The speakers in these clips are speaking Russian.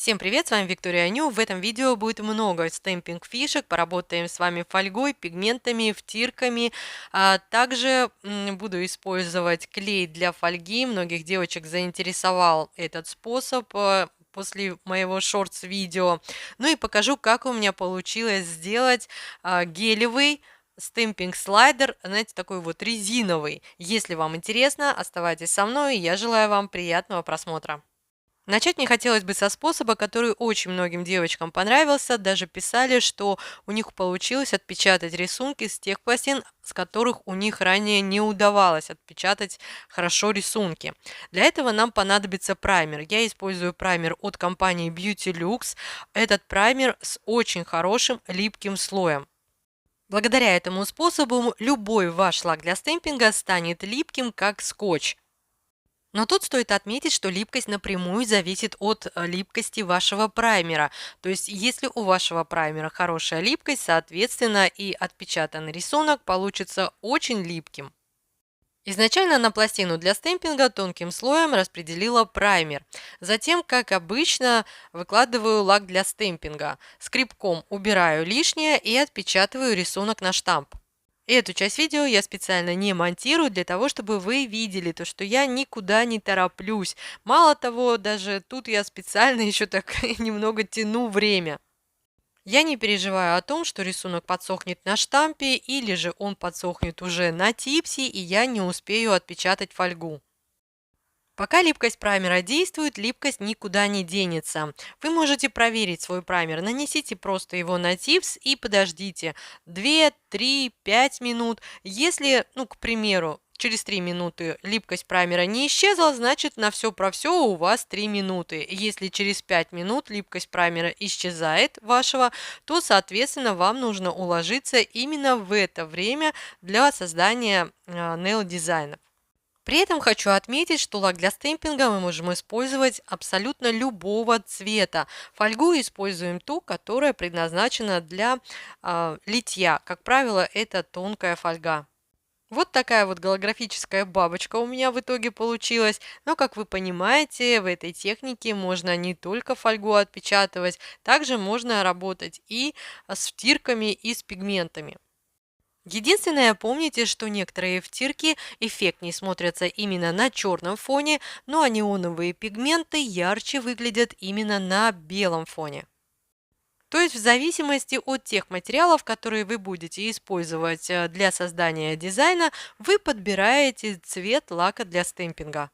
Всем привет, с вами Виктория Ню. В этом видео будет много стемпинг фишек. Поработаем с вами фольгой, пигментами, втирками. Также буду использовать клей для фольги. Многих девочек заинтересовал этот способ после моего шортс-видео. Ну и покажу, как у меня получилось сделать гелевый стемпинг слайдер, знаете, такой вот резиновый. Если вам интересно, оставайтесь со мной. Я желаю вам приятного просмотра. Начать мне хотелось бы со способа, который очень многим девочкам понравился. Даже писали, что у них получилось отпечатать рисунки с тех пластин, с которых у них ранее не удавалось отпечатать хорошо рисунки. Для этого нам понадобится праймер. Я использую праймер от компании Beauty Lux. Этот праймер с очень хорошим липким слоем. Благодаря этому способу любой ваш лак для стемпинга станет липким, как скотч. Но тут стоит отметить, что липкость напрямую зависит от липкости вашего праймера. То есть, если у вашего праймера хорошая липкость, соответственно, и отпечатанный рисунок получится очень липким. Изначально на пластину для стемпинга тонким слоем распределила праймер. Затем, как обычно, выкладываю лак для стемпинга. Скребком убираю лишнее и отпечатываю рисунок на штамп. Эту часть видео я специально не монтирую для того, чтобы вы видели то, что я никуда не тороплюсь. Мало того, даже тут я специально еще так немного тяну время. Я не переживаю о том, что рисунок подсохнет на штампе или же он подсохнет уже на типсе, и я не успею отпечатать фольгу. Пока липкость праймера действует, липкость никуда не денется. Вы можете проверить свой праймер. Нанесите просто его на типс и подождите 2, 3, 5 минут. Если, к примеру, через 3 минуты липкость праймера не исчезла, значит на все про все у вас 3 минуты. Если через 5 минут липкость праймера исчезает вашего, то, соответственно, вам нужно уложиться именно в это время для создания нейл-дизайна. При этом хочу отметить, что лак для стемпинга мы можем использовать абсолютно любого цвета. Фольгу используем ту, которая предназначена для литья. Как правило, это тонкая фольга. Вот такая вот голографическая бабочка у меня в итоге получилась. Но, как вы понимаете, в этой технике можно не только фольгу отпечатывать, также можно работать и с втирками, и с пигментами. Единственное, помните, что некоторые втирки эффектнее смотрятся именно на черном фоне, ну а неоновые пигменты ярче выглядят именно на белом фоне. То есть в зависимости от тех материалов, которые вы будете использовать для создания дизайна, вы подбираете цвет лака для стемпинга.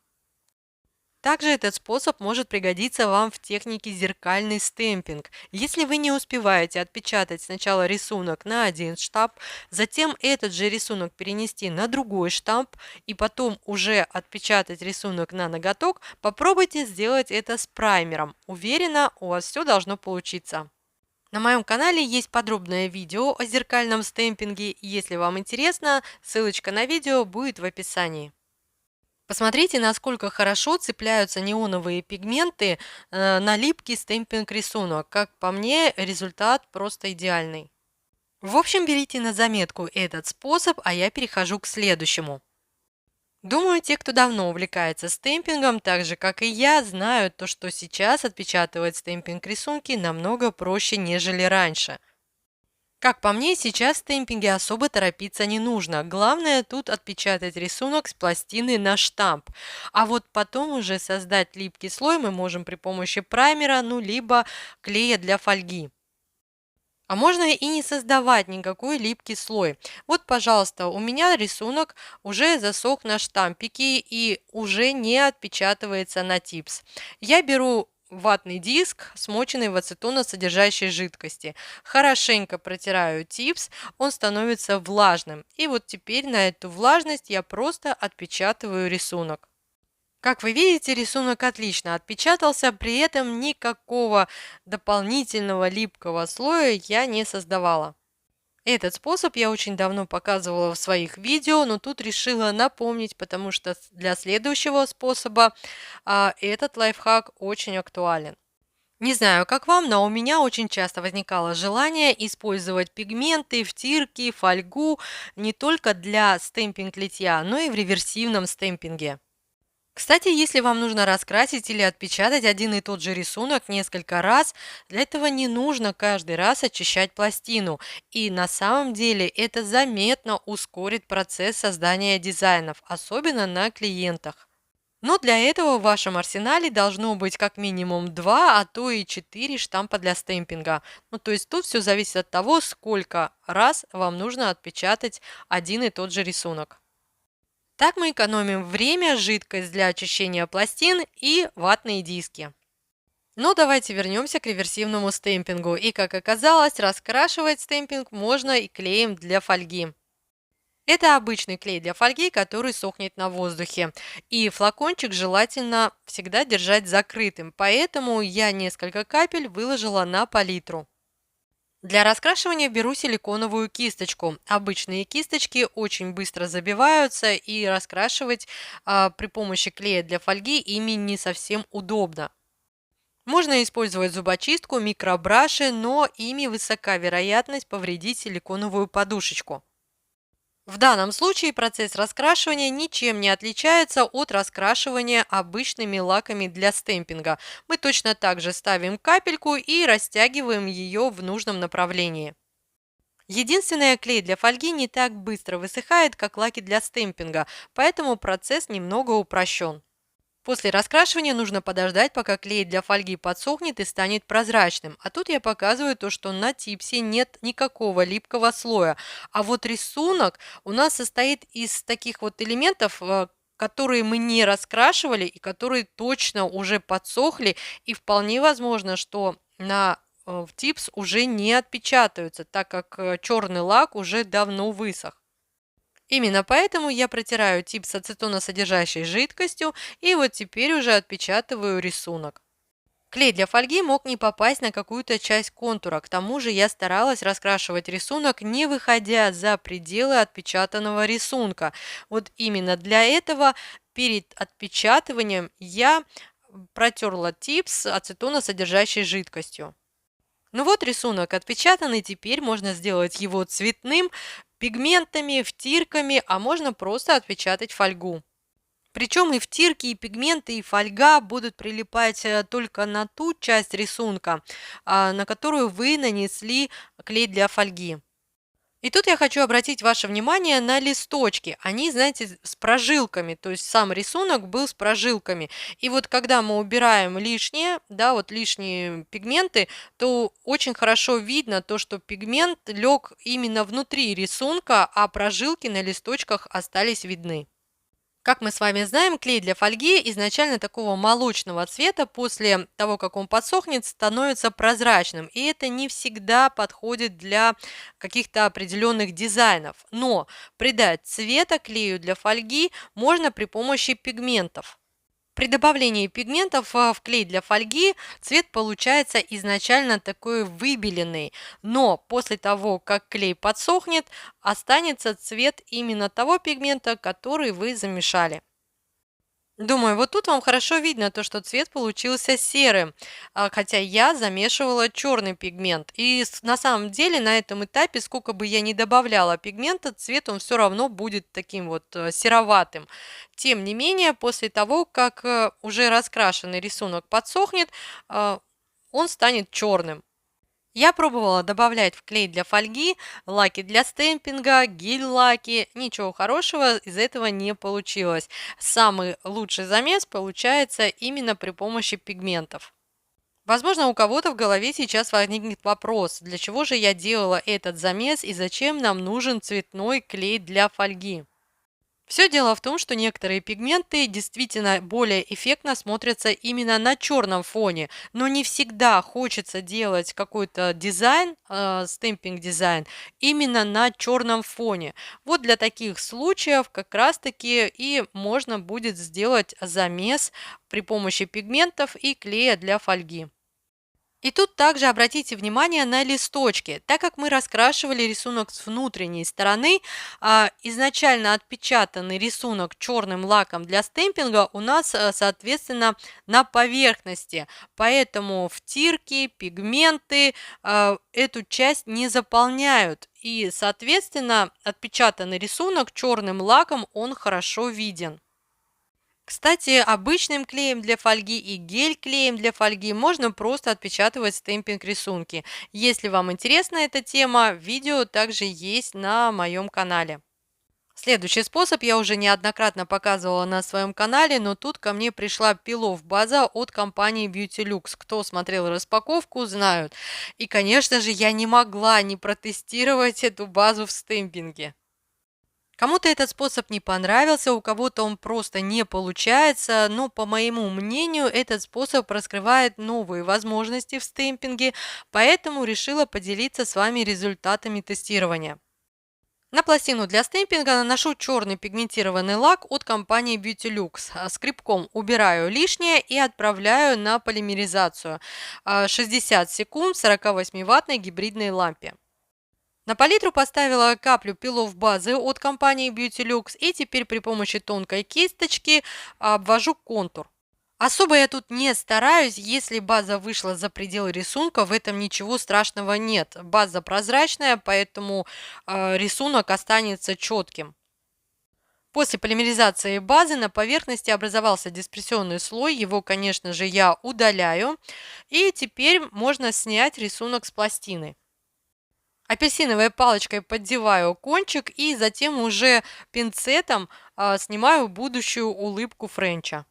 Также этот способ может пригодиться вам в технике зеркальный стемпинг. Если вы не успеваете отпечатать сначала рисунок на один штамп, затем этот же рисунок перенести на другой штамп и потом уже отпечатать рисунок на ноготок, попробуйте сделать это с праймером. Уверена, у вас все должно получиться. На моем канале есть подробное видео о зеркальном стемпинге. Если вам интересно, ссылочка на видео будет в описании. Посмотрите, насколько хорошо цепляются неоновые пигменты на липкий стемпинг рисунок. Как по мне, результат просто идеальный. В общем, берите на заметку этот способ, а я перехожу к следующему. Думаю, те, кто давно увлекается стемпингом, так же как и я, знают то, что сейчас отпечатывать стемпинг рисунки намного проще, нежели раньше. Как по мне, сейчас в стемпинге особо торопиться не нужно. Главное тут отпечатать рисунок с пластины на штамп. А вот потом уже создать липкий слой мы можем при помощи праймера, либо клея для фольги. А можно и не создавать никакой липкий слой. Вот, пожалуйста, у меня рисунок уже засох на штампике и уже не отпечатывается на типс. Я беру ватный диск, смоченный в ацетоносодержащей жидкости. Хорошенько протираю типс, он становится влажным. И вот теперь на эту влажность я просто отпечатываю рисунок. Как вы видите, рисунок отлично отпечатался, при этом никакого дополнительного липкого слоя я не создавала. Этот способ я очень давно показывала в своих видео, но тут решила напомнить, потому что для следующего способа этот лайфхак очень актуален. Не знаю, как вам, но у меня очень часто возникало желание использовать пигменты, втирки, фольгу не только для стемпинг литья, но и в реверсивном стемпинге. Кстати, если вам нужно раскрасить или отпечатать один и тот же рисунок несколько раз, для этого не нужно каждый раз очищать пластину. И на самом деле это заметно ускорит процесс создания дизайнов, особенно на клиентах. Но для этого в вашем арсенале должно быть как минимум 2, а то и 4 штампа для стемпинга. Ну, то есть тут все зависит от того, сколько раз вам нужно отпечатать один и тот же рисунок. Так мы экономим время, жидкость для очищения пластин и ватные диски. Но давайте вернемся к реверсивному стемпингу. И как оказалось, раскрашивать стемпинг можно и клеем для фольги. Это обычный клей для фольги, который сохнет на воздухе. И флакончик желательно всегда держать закрытым, поэтому я несколько капель выложила на палитру. Для раскрашивания беру силиконовую кисточку. Обычные кисточки очень быстро забиваются, и раскрашивать при помощи клея для фольги ими не совсем удобно. Можно использовать зубочистку, микробраши, но ими высока вероятность повредить силиконовую подушечку. В данном случае процесс раскрашивания ничем не отличается от раскрашивания обычными лаками для стемпинга. Мы точно так же ставим капельку и растягиваем ее в нужном направлении. Единственное, клей для фольги не так быстро высыхает, как лаки для стемпинга, поэтому процесс немного упрощен. После раскрашивания нужно подождать, пока клей для фольги подсохнет и станет прозрачным. А тут я показываю то, что на типсе нет никакого липкого слоя. А вот рисунок у нас состоит из таких вот элементов, которые мы не раскрашивали и которые точно уже подсохли. И вполне возможно, что на в типс уже не отпечатаются, так как черный лак уже давно высох. Именно поэтому я протираю тип с ацетоносодержащей жидкостью и вот теперь уже отпечатываю рисунок. Клей для фольги мог не попасть на какую-то часть контура, к тому же я старалась раскрашивать рисунок, не выходя за пределы отпечатанного рисунка. Вот именно для этого перед отпечатыванием я протерла тип с ацетоносодержащей жидкостью. Ну вот рисунок отпечатан, и теперь можно сделать его цветным, пигментами, втирками, а можно просто отпечатать фольгу. Причем и втирки, и пигменты, и фольга будут прилипать только на ту часть рисунка, на которую вы нанесли клей для фольги. И тут я хочу обратить ваше внимание на листочки. Они, знаете, с прожилками, то есть сам рисунок был с прожилками. И вот когда мы убираем лишнее, да, вот лишние пигменты, то очень хорошо видно то, что пигмент лег именно внутри рисунка, а прожилки на листочках остались видны. Как мы с вами знаем, клей для фольги изначально такого молочного цвета, после того, как он подсохнет, становится прозрачным. И это не всегда подходит для каких-то определенных дизайнов. Но придать цвета клею для фольги можно при помощи пигментов. При добавлении пигментов в клей для фольги цвет получается изначально такой выбеленный, но после того, как клей подсохнет, останется цвет именно того пигмента, который вы замешали. Думаю, вот тут вам хорошо видно то, что цвет получился серым, хотя я замешивала черный пигмент. И на самом деле на этом этапе, сколько бы я ни добавляла пигмента, цвет он все равно будет таким вот сероватым. Тем не менее, после того, как уже раскрашенный рисунок подсохнет, он станет черным. Я пробовала добавлять в клей для фольги, лаки для стемпинга, гель-лаки. Ничего хорошего из этого не получилось. Самый лучший замес получается именно при помощи пигментов. Возможно, у кого-то в голове сейчас возникнет вопрос, для чего же я делала этот замес и зачем нам нужен цветной клей для фольги. Все дело в том, что некоторые пигменты действительно более эффектно смотрятся именно на черном фоне, но не всегда хочется делать какой-то дизайн, стемпинг-дизайн, именно на черном фоне. Вот для таких случаев как раз-таки и можно будет сделать замес при помощи пигментов и клея для фольги. И тут также обратите внимание на листочки. Так как мы раскрашивали рисунок с внутренней стороны, изначально отпечатанный рисунок черным лаком для стемпинга у нас, соответственно, на поверхности. Поэтому втирки, пигменты эту часть не заполняют. И, соответственно, отпечатанный рисунок черным лаком, он хорошо виден. Кстати, обычным клеем для фольги и гель-клеем для фольги можно просто отпечатывать стемпинг рисунки. Если вам интересна эта тема, видео также есть на моем канале. Следующий способ я уже неоднократно показывала на своем канале, но тут ко мне пришла пилов-база от компании Beautylux. Кто смотрел распаковку, знают. И, конечно же, я не могла не протестировать эту базу в стемпинге. Кому-то этот способ не понравился, у кого-то он просто не получается, но по моему мнению этот способ раскрывает новые возможности в стемпинге, поэтому решила поделиться с вами результатами тестирования. На пластину для стемпинга наношу черный пигментированный лак от компании Beautylux. Скребком убираю лишнее и отправляю на полимеризацию 60 секунд в 48-ваттной гибридной лампе. На палитру поставила каплю пилов базы от компании Beautylux и теперь при помощи тонкой кисточки обвожу контур. Особо я тут не стараюсь, если база вышла за пределы рисунка, в этом ничего страшного нет. База прозрачная, поэтому рисунок останется четким. После полимеризации базы на поверхности образовался дисперсионный слой, его, конечно же, я удаляю. И теперь можно снять рисунок с пластины. Апельсиновой палочкой поддеваю кончик и затем уже пинцетом снимаю будущую улыбку френча.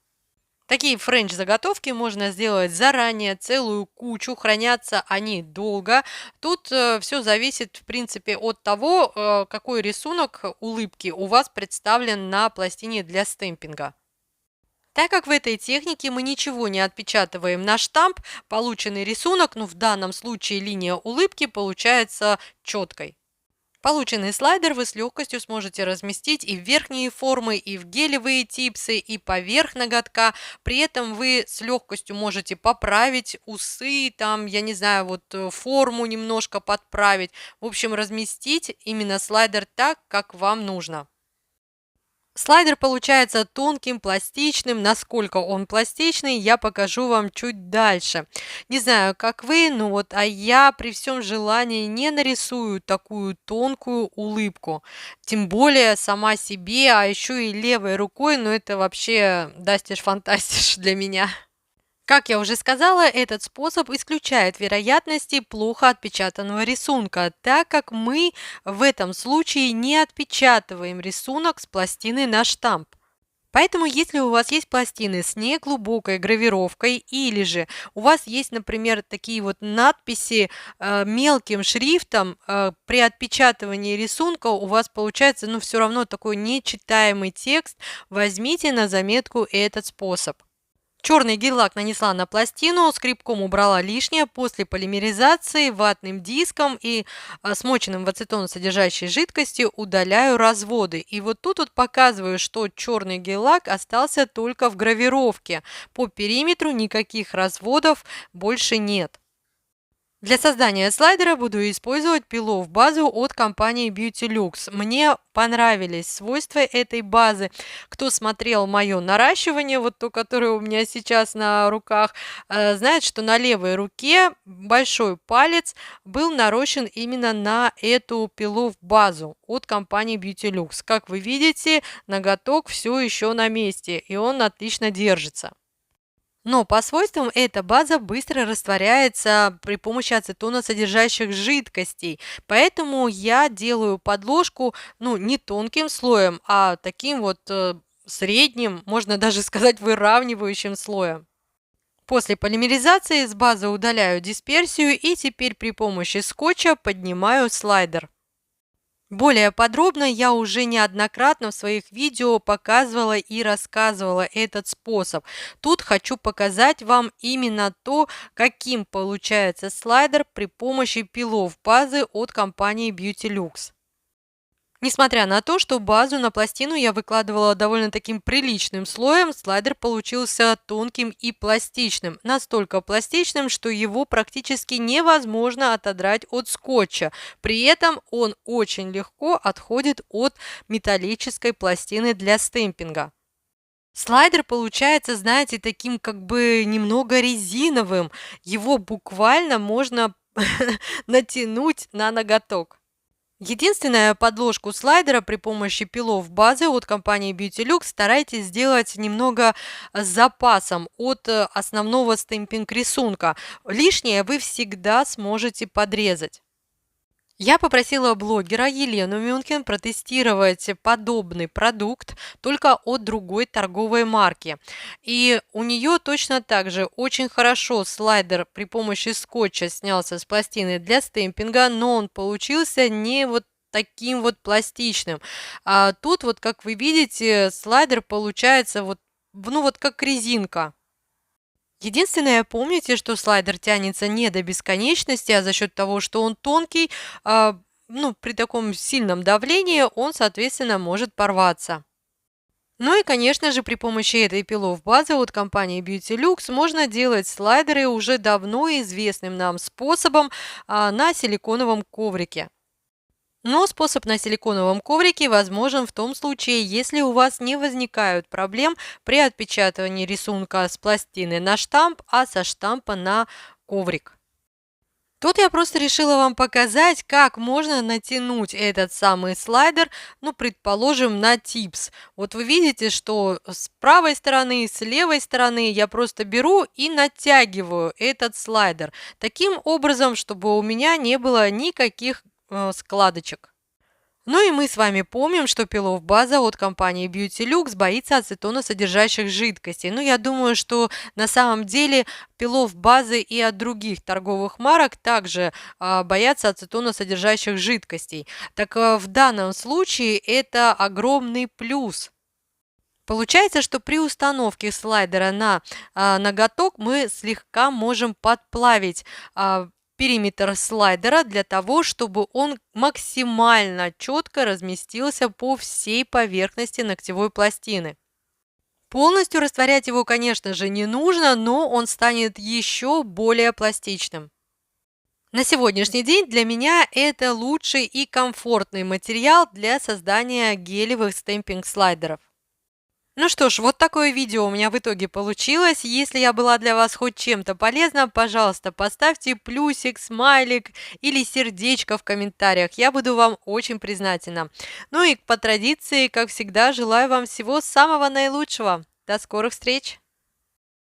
Такие френч-заготовки можно сделать заранее, целую кучу, хранятся они долго. Тут все зависит, в принципе, от того, какой рисунок улыбки у вас представлен на пластине для стемпинга. Так как в этой технике мы ничего не отпечатываем на штамп, полученный рисунок, ну в данном случае линия улыбки, получается четкой. Полученный слайдер вы с легкостью сможете разместить и в верхние формы, и в гелевые типсы, и поверх ноготка. При этом вы с легкостью можете поправить усы, там, я не знаю, вот форму немножко подправить. В общем, разместить именно слайдер так, как вам нужно. Слайдер получается тонким, пластичным. Насколько он пластичный, я покажу вам чуть дальше. Не знаю, как вы, но вот я при всем желании не нарисую такую тонкую улыбку. Тем более сама себе, а еще и левой рукой, но это вообще дастиш-фантастиш для меня. Как я уже сказала, этот способ исключает вероятности плохо отпечатанного рисунка, так как мы в этом случае не отпечатываем рисунок с пластины на штамп. Поэтому, если у вас есть пластины с неглубокой гравировкой или же у вас есть, например, такие вот надписи мелким шрифтом, при отпечатывании рисунка у вас получается, ну, все равно такой нечитаемый текст, возьмите на заметку этот способ. Черный гель-лак нанесла на пластину, скребком убрала лишнее, после полимеризации ватным диском и смоченным в ацетон содержащей жидкости удаляю разводы. И вот тут вот показываю, что черный гель-лак остался только в гравировке. По периметру никаких разводов больше нет. Для создания слайдера буду использовать пилов-базу от компании Beautylux. Мне понравились свойства этой базы. Кто смотрел мое наращивание, вот то, которое у меня сейчас на руках, знает, что на левой руке большой палец был нарощен именно на эту пилов-базу от компании Beautylux. Как вы видите, ноготок все еще на месте, и он отлично держится. Но по свойствам эта база быстро растворяется при помощи ацетона содержащих жидкостей. Поэтому я делаю подложку, ну, не тонким слоем, а таким вот средним, можно даже сказать выравнивающим слоем. После полимеризации с базы удаляю дисперсию и теперь при помощи скотча поднимаю слайдер. Более подробно я уже неоднократно в своих видео показывала и рассказывала этот способ. Тут хочу показать вам именно то, каким получается слайдер при помощи пилов базы от компании Beautylux. Несмотря на то, что базу на пластину я выкладывала довольно таким приличным слоем, слайдер получился тонким и пластичным. Настолько пластичным, что его практически невозможно отодрать от скотча. При этом он очень легко отходит от металлической пластины для стемпинга. Слайдер получается, знаете, таким как бы немного резиновым. Его буквально можно натянуть на ноготок. Единственное, подложку слайдера при помощи пилов базы от компании Beauty старайтесь сделать немного с запасом от основного стемпинг рисунка. Лишнее вы всегда сможете подрезать. Я попросила блогера Елену Мюнхен протестировать подобный продукт, только от другой торговой марки. И у нее точно так же очень хорошо слайдер при помощи скотча снялся с пластины для стемпинга, но он получился не вот таким вот пластичным. А тут вот, как вы видите, слайдер получается вот, ну вот как резинка. Единственное, помните, что слайдер тянется не до бесконечности, а за счет того, что он тонкий, ну, при таком сильном давлении он, соответственно, может порваться. Ну и, конечно же, при помощи этой пилов базы от компании Beauty можно делать слайдеры уже давно известным нам способом на силиконовом коврике. Но способ на силиконовом коврике возможен в том случае, если у вас не возникают проблем при отпечатывании рисунка с пластины на штамп, а со штампа на коврик. Тут я просто решила вам показать, как можно натянуть этот самый слайдер, ну, предположим, на типс. Вот вы видите, что с правой стороны, с левой стороны я просто беру и натягиваю этот слайдер. Таким образом, чтобы у меня не было никаких складочек. Ну и мы с вами помним, что пилов база от компании Beauty боится ацетоносодержащих жидкостей. Ну, я думаю, что на самом деле пилов базы и от других торговых марок также боятся ацетоносодержащих жидкостей. Так в данном случае это огромный плюс. Получается, что при установке слайдера на ноготок мы слегка можем подплавить периметр слайдера для того, чтобы он максимально четко разместился по всей поверхности ногтевой пластины. Полностью растворять его, конечно же, не нужно, но он станет еще более пластичным. На сегодняшний день для меня это лучший и комфортный материал для создания гелевых стемпинг-слайдеров. Ну что ж, вот такое видео у меня в итоге получилось. Если я была для вас хоть чем-то полезна, пожалуйста, поставьте плюсик, смайлик или сердечко в комментариях. Я буду вам очень признательна. Ну и по традиции, как всегда, желаю вам всего самого наилучшего. До скорых встреч!